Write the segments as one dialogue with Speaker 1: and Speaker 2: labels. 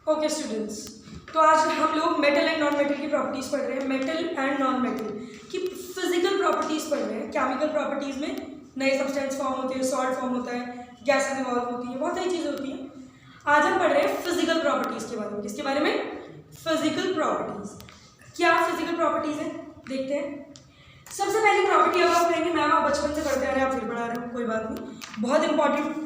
Speaker 1: Okay students, तो आज हम लोग मेटल एंड नॉन मेटल की प्रॉपर्टीज़ पढ़ रहे हैं। मेटल एंड नॉन मेटल की फिजिकल प्रॉपर्टीज़ पढ़ रहे हैं। केमिकल प्रॉपर्टीज़ में नए सब्सटेंस फॉर्म होते हैं, सॉल्ट फॉर्म होता है, गैसेस इवॉल्व होती हैं, बहुत सारी चीज़ें होती हैं। आज हम पढ़ रहे हैं फिजिकल प्रॉपर्टीज़ के बारे में। किसके बारे में? Physical properties. क्या फिजिकल प्रॉपर्टीज़ है देखते हैं। सबसे पहली प्रॉपर्टी अब आप कहेंगे मैम आप बचपन से पढ़ते आ रहे हैं, आप फिर पढ़ा रहे हो, कोई बात नहीं। बहुत इंपॉर्टेंट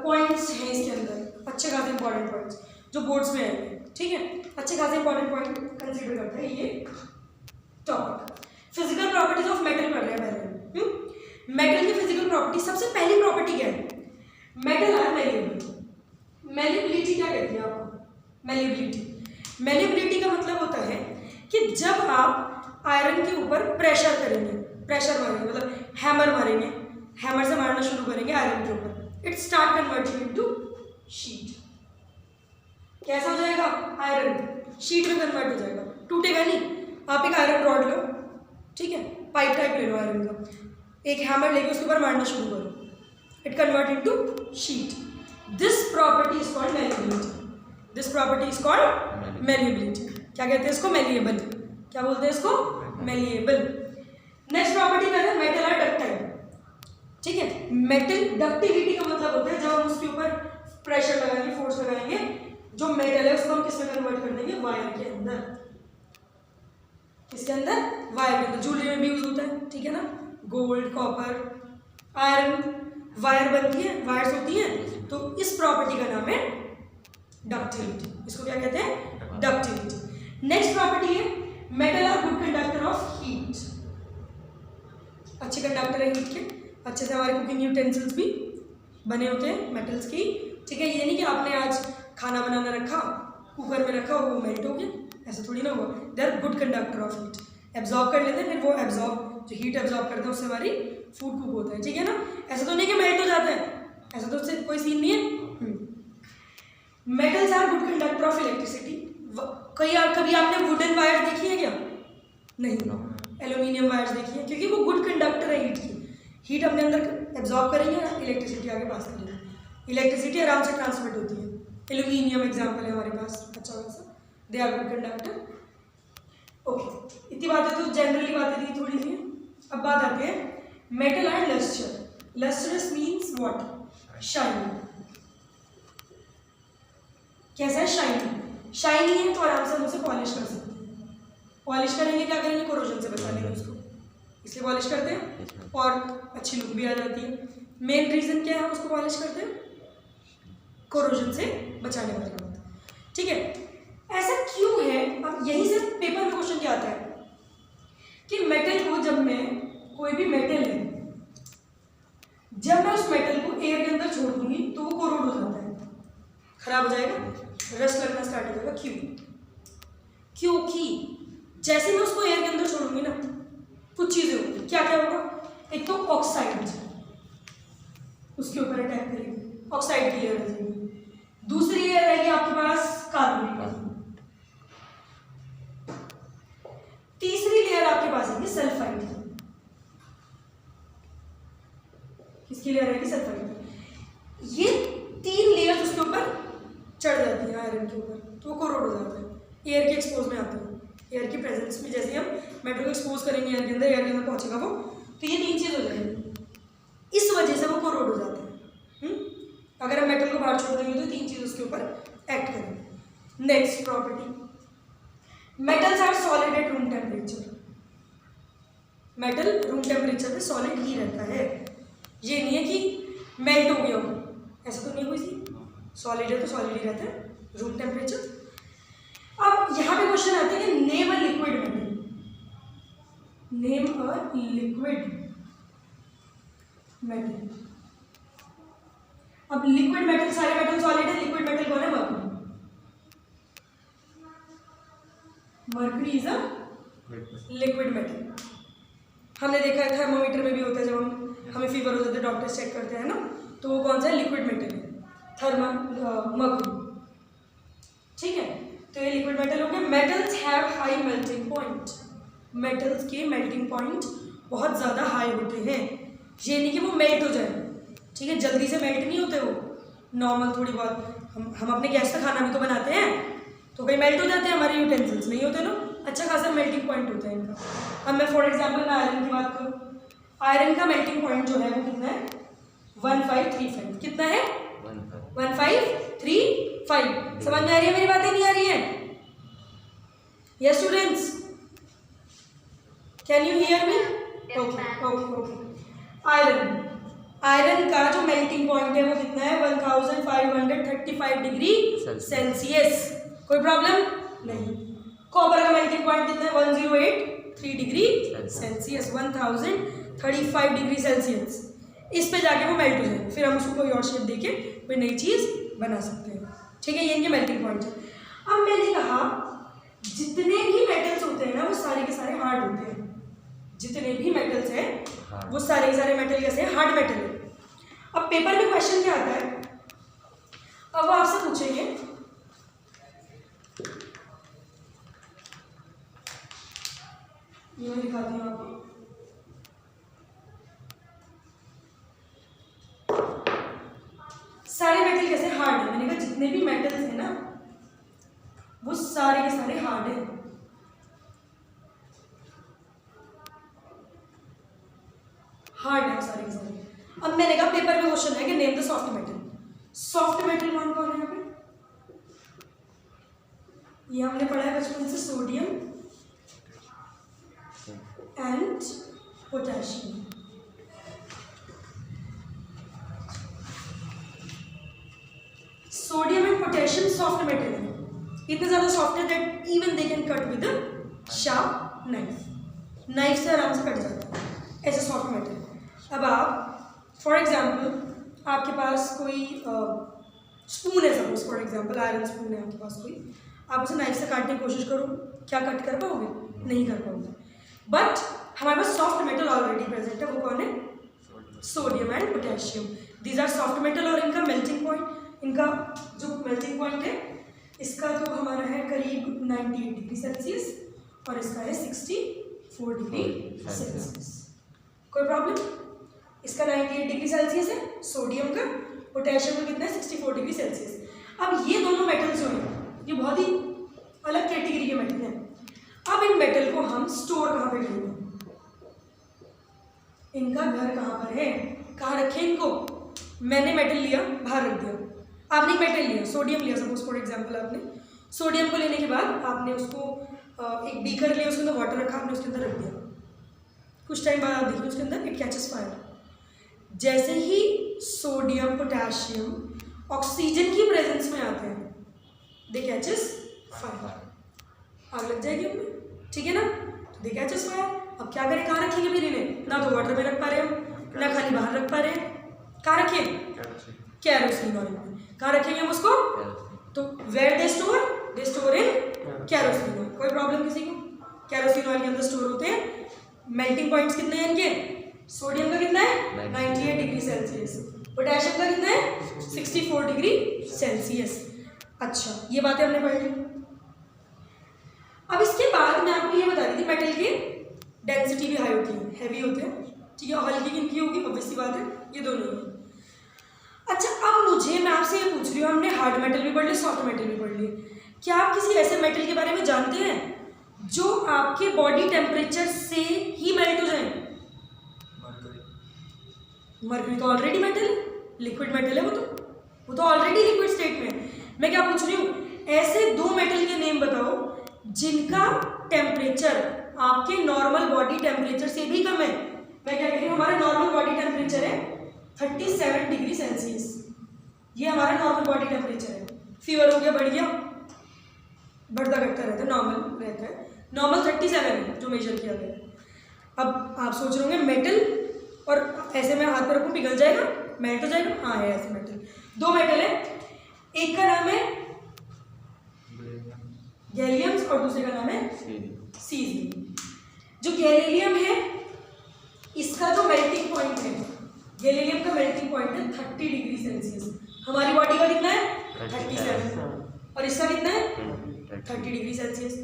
Speaker 1: पॉइंट्स हैं इसके अंदर, अच्छे खासे इंपॉर्टेंट पॉइंट्स जो बोर्ड्स में आएंगे, ठीक है। अच्छे खासे इंपॉर्टेंट पॉइंट कंसीडर करते हैं ये topic. Physical properties of metal पढ़ रहे हैं पहले। मेटल की फिजिकल प्रॉपर्टी, सबसे पहली प्रॉपर्टी क्या है? मेटल है मेलिएबल। मेलिएबिलिटी क्या कहती है आपको? मेलिएबिलिटी। मेलिएबिलिटी का मतलब होता है कि जब आप आयरन के ऊपर प्रेशर करेंगे, प्रेशर मारेंगे मतलब हैमर मारेंगे, हैमर से मारना शुरू करेंगे आयरन के ऊपर, it start converting into sheet. कैसा हो जाएगा? आयरन शीट में कन्वर्ट हो जाएगा, टूटेगा नहीं। आप एक आयरन रॉड लो, ठीक है, पाइप टाइप ले लो आयरन का, एक हैमर लेके उसके ऊपर मारना शुरू करो, it convert into sheet. This property is called malleability. This property is called malleability. क्या कहते हैं इसको? मेलिएबल। क्या बोलते हैं इसको? मेलिएबल। नेक्स्ट प्रॉपर्टी क्या है? मेटल आर डक्टाइल, ठीक है। मेटल डक्टिलिटी का मतलब होता है जब हम उसके ऊपर प्रेशर लगाएंगे, फोर्स लगाएंगे, जो मेटल है उसको हम किस में कन्वर्ट कर देंगे? वायर के अंदर। किसके अंदर? वायर के अंदर। ज्वेलरी में भी यूज होता है, ठीक है ना। गोल्ड, कॉपर, आयरन, वायर बनती है, वायर्स होती हैं। तो इस प्रॉपर्टी का नाम है डक्टिलिटी। इसको क्या कहते हैं? डक्टिलिटी। नेक्स्ट प्रॉपर्टी है metal are good conductor of heat. अच्छे कंडक्टर है हीट के, अच्छे से हमारे कुकिंग यूटेंसिल्स भी बने होते हैं मेटल्स की, ठीक है। ये नहीं कि आपने आज खाना बनाना रखा, कुकर में रखा, वो मेल्ट हो गया, ऐसा थोड़ी ना हुआ। They are good conductor of heat. Absorb कर लेते हैं, फिर वो एब्जॉर्ब जो हीट एब्जॉर्ब करते हैं उससे हमारी फूड कुक होता है, ठीक है ना। ऐसा तो नहीं कि मेल्ट हो जाता है, ऐसा तो उससे कोई सीन नहीं है। Metals are good conductor of electricity. कभी आपने वुडन वायर देखी है क्या? नहीं। एल्यूमिनियम वायर्स देखी है, क्योंकि वो गुड कंडक्टर है हीट की। हीट अपने अंदर एब्जॉर्ब करेंगे, इलेक्ट्रिसिटी आगे पास करेंगे, इलेक्ट्रिसिटी आराम से ट्रांसमिट होती है। एल्यूमिनियम एग्जाम्पल है हमारे पास, अच्छा खासा, they are good conductor. Okay, इतनी बातें तो जनरली बातें थी थोड़ी सी। अब बात आती है metal and lustre. Lustrous means what? Shining. कैसा है? शाइनिंग। शाइनी है तो आराम से हम उसे पॉलिश कर सकते हैं। पॉलिश करेंगे, क्या करेंगे? कोरोजन से बचा लेंगे उसको, इसलिए पॉलिश करते हैं और अच्छी लुक भी आ जाती है। मेन रीजन क्या है हम उसको पॉलिश करते हैं? कोरोजन से बचाने वाली बात, ठीक है। ऐसा क्यों है? अब यही से पेपर में क्वेश्चन क्या आता है कि मेटल को, जब मैं कोई भी मेटल है, जब मैं उस मेटल को एयर के अंदर छोड़ दूंगी तो वो कोरोड हो जाता है, खराब हो जाएगा, रस्ट लगना स्टार्ट हो जाएगा। क्यों? क्योंकि जैसे मैं उसको एयर के अंदर छोड़ूंगी ना, कुछ चीजें होंगी। क्या क्या होगा? एक तो ऑक्साइड उसके ऊपर अटैक करेगी, ऑक्साइड की लेयर रहेगी। दूसरी लेयर रहेगी आपके पास कार्बोनेट। तीसरी लेयर आपके पास आएगी सल्फाइड की। किसकी लेयर रहेगी? सल्फाइड की। ये तीन लेयर्स उसके ऊपर चढ़ जाती है आयरन के ऊपर, तो वो कोरोड हो जाता है, एयर के एक्सपोज में आता है। एयर की प्रेजेंस में जैसे हम मेटल को एक्सपोज करेंगे एयर के अंदर पहुंचेगा वो, तो ये तीन चीज हो जाएगी, इस वजह से वो कोरोड हो जाता है। अगर हम मेटल को बाहर छोड़ देंगे तो तीन चीज उसके ऊपर एक्ट करेंगे। Next property, metals are solid at room temperature. Metal room temperature पे सॉलिड ही रहता है, ये नहीं है कि मेल्ट हो गया हो, ऐसा तो नहीं कोई सी। सॉलिड है तो सॉलिड ही रहता है रूम टेम्परेचर। अब यहाँ पे क्वेश्चन आते हैं कि name a liquid metal. Name a liquid metal. अब लिक्विड मेटल, सारे मेटल सॉलिड है, लिक्विड मेटल कौन है? Mercury. Mercury is a liquid metal. हमने देखा है थर्मोमीटर में भी होता है, जब हमें फीवर हो जाता है डॉक्टर्स चेक करते हैं ना, तो वो कौन सा है? लिक्विड मेटल है, मर्क्यूरी, ठीक है। तो ये लिक्विड मेटल हो गया। Metals have high melting point. Metals के मेल्टिंग पॉइंट बहुत ज़्यादा हाई होते हैं। ये नहीं कि वो मेल्ट हो जाए, ठीक है, जल्दी से मेल्ट नहीं होते वो, नॉर्मल थोड़ी बहुत हम अपने गैस का खाना भी तो बनाते हैं, तो कहीं मेल्ट हो जाते हैं हमारे यूटेंसिल्स, नहीं होते ना, अच्छा खासा मेल्टिंग पॉइंट होता है इनका। अब मैं फॉर एग्जांपल मैं आयरन की बात करूँ, आयरन का मेल्टिंग पॉइंट जो है वो कितना है 1535। कितना है 1535। समझ में आ रही है मेरी बातें, नहीं आ रही है? Yes students, can you hear me? Okay. Iron का जो मेल्टिंग पॉइंट है वो कितना है 1535 डिग्री सेल्सियस। कोई प्रॉब्लम नहीं। कॉपर का मेल्टिंग पॉइंट कितना है 1083 डिग्री सेल्सियस, 1035 डिग्री सेल्सियस। इस पे जाके वो मेल्ट हो जाएगा, फिर हम उसको कोई और शेप देके कोई नई चीज बना सकते हैं। ठीक है, ये इनके मेल्टिंग पॉइंट है। अब मैंने कहा जितने भी मेटल्स होते हैं ना वो सारे के सारे हार्ड होते हैं। जितने भी मेटल्स हैं वो सारे के सारे मेटल कैसे हैं, हार्ड मेटल है। अब पेपर में क्वेश्चन क्या आता है, अब वो आपसे पूछेंगे ये मैं दिखाती हूँ आपको, सारे मेटल कैसे हार्ड है। मैंने कहा जितने भी मेटल्स हैं ना वो सारे के सारे हार्ड हैं। हार्ड है सारे के सारे। अब मैंने कहा पेपर में क्वेश्चन है कि name the soft metal. Soft metal कौन कौन है यहाँ पे? ये हमने पढ़ा है बचपन से, sodium and potassium. Sodium and potassium soft metal है। इतने ज्यादा सॉफ्ट है that even they can cut with sharp knife. Knife से आराम से कट जाता है, ऐसे सॉफ्ट मेटल। अब आप फॉर एग्जाम्पल आपके पास कोई स्पून है, suppose for example iron spoon है आपके पास कोई, आप उसे नाइफ से काटने की कोशिश करो, क्या कट कर पाओगे? नहीं कर पाओगे। बट हमारे पास सॉफ्ट मेटल ऑलरेडी प्रेजेंट है, वो कौन है? Sodium and potassium. These are soft metal और इनका मेल्टिंग पॉइंट, इनका जो मेल्टिंग पॉइंट है इसका तो हमारा है करीब 98 डिग्री सेल्सियस और इसका है 64 डिग्री सेल्सियस। कोई प्रॉब्लम? इसका 98 डिग्री सेल्सियस है सोडियम का, पोटेशियम का कितना है 64 डिग्री सेल्सियस। अब ये दोनों मेटल्स जो हैं ये बहुत ही अलग कैटेगरी के मेटल हैं। अब इन मेटल को हम स्टोर कहाँ पे करेंगे? इनका घर कहाँ पर है, कहाँ रखें इनको? मैंने मेटल लिया, बाहर रख दिया। आपने मेटल लिया, सोडियम लिया सपोज फॉर एग्जांपल, आपने सोडियम को लेने के बाद आपने उसको एक बीकर लिया, उसके अंदर वाटर रखा, आपने उसके अंदर रख दिया। कुछ टाइम बाद आप देखिए उसके अंदर इट कैचेस फायर। जैसे ही सोडियम पोटेशियम ऑक्सीजन की प्रेजेंस में आते हैं दे कैचेस फायर, आग लग जाएगी उनमें, ठीक है ना? तो दे कैचेस फायर। अब क्या करें, कहाँ रखेंगे फिर इन्हें? ना तो वाटर में रख पा रहे हम, ना खाली बाहर रख पा रहे हैं, कहाँ रखें? कैरोसिन ऑयल में। कहाँ रखेंगे हम उसको? तो where they store in kerosene oil. कोई प्रॉब्लम किसी को? कैरोसिन ऑयल के अंदर स्टोर होते हैं। मेल्टिंग पॉइंट्स कितने हैं इनके? सोडियम का कितना है 98 डिग्री सेल्सियस, पोटेशियम का कितना है 64 डिग्री सेल्सियस। अच्छा, ये बातें हमने पढ़ ली। अब इसके बाद मैं आपको ये बता रही थी मेटल की डेंसिटी भी हाई होती है, हैवी होते हैं, ठीक है। हल्की किनकी होगी? ऑब्वियस सी बात है ये दोनों ही। अच्छा, अब मैं आपसे ये पूछ रही हूँ, हमने हार्ड मेटल भी पढ़ लिया, सॉफ्ट मेटल भी पढ़ लिए, क्या आप किसी ऐसे मेटल के बारे में जानते हैं जो आपके बॉडी टेम्परेचर से ही मेल्ट हो जाए? मरकरी तो ऑलरेडी मेटल है, लिक्विड मेटल है, वो तो ऑलरेडी लिक्विड स्टेट में है। मैं क्या पूछ रही हूँ, ऐसे दो मेटल के नेम बताओ जिनका टेम्परेचर आपके नॉर्मल बॉडी टेम्परेचर से भी कम है। मैं क्या कह रही हूँ, हमारा नॉर्मल बॉडी टेम्परेचर है 37 डिग्री सेल्सियस, ये हमारा नॉर्मल बॉडी टेम्परेचर है। फीवर हो गया, बढ़ गया, बढ़ता घटता रहता है, नॉर्मल रहता है। नॉर्मल 37 है जो मेजर किया गया है। अब आप सोच रहे होंगे मेटल, और ऐसे में हाथ पर रखूँ पिघल जाएगा, मेल्ट हो जाएगा? हाँ है ऐसे मेटल। दो मेटल है, एक का नाम है गैलियम्स और दूसरे का नाम है सीज़ियम। जो गैलियम है इसका जो मेल्टिंग पॉइंट है, गैलियम का मेल्टिंग पॉइंट है 30 डिग्री सेल्सियस। हमारी बॉडी का कितना है 37, और इसका कितना है 30 डिग्री सेल्सियस,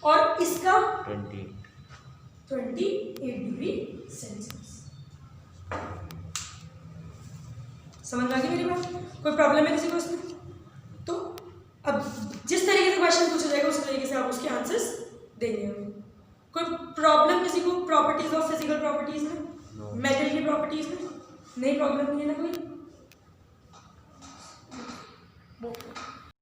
Speaker 1: और इसका 28 डिग्री सेल्सियस। समझ में आ गई मेरी बात? कोई प्रॉब्लम है किसी को इसमें? तो अब जिस तरीके से क्वेश्चन पूछा जाएगा उस तरीके से आप उसके आंसर्स देंगे हमें। कोई प्रॉब्लम किसी को प्रॉपर्टीज ऑफ फिजिकल प्रॉपर्टीज में, मेटल की प्रॉपर्टीज में? नहीं, प्रॉब्लम नहीं है ना कोई?